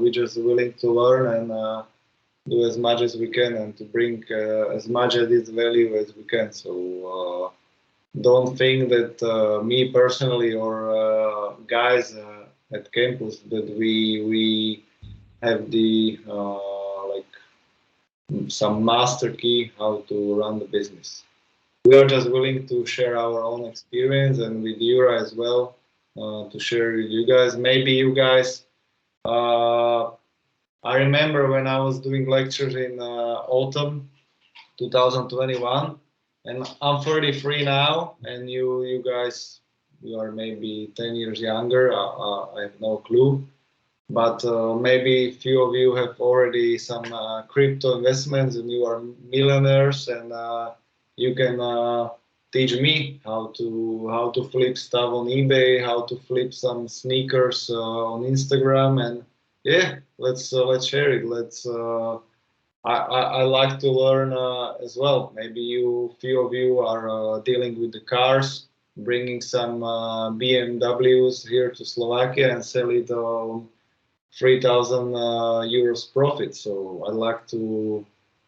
we're just willing to learn and do as much as we can and to bring as much added value as we can. So don't think that me personally or guys at campus that we have the some master key how to run the business. We are just willing to share our own experience, and with Yura as well, to share with you guys. Maybe you guys, I remember when I was doing lectures in autumn 2021, and I'm 33 now, and you guys, you are maybe 10 years younger. I have no clue, but maybe few of you have already some crypto investments, and you are millionaires, and you can teach me how to flip stuff on eBay, how to flip some sneakers on Instagram, and yeah, let's share it. Let's. I like to learn as well. Maybe few of you are dealing with the cars, bringing some BMWs here to Slovakia and sell it 3,000 euros profit. So I'd like to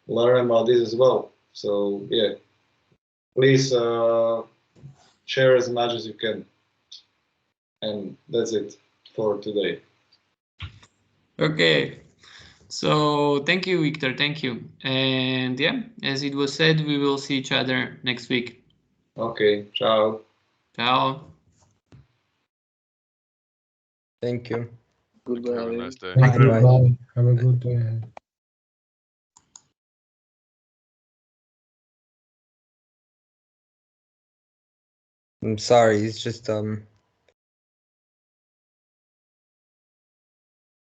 learn about this as well. So yeah, please share as much as you can. And that's it for today. Okay. So thank you, Viktor. Thank you. And yeah, as it was said, we will see each other next week. Okay. Ciao. Ciao. Thank you. Goodbye. Have a nice day. Thank you. Bye. Bye. Have a good day. I'm sorry, it's just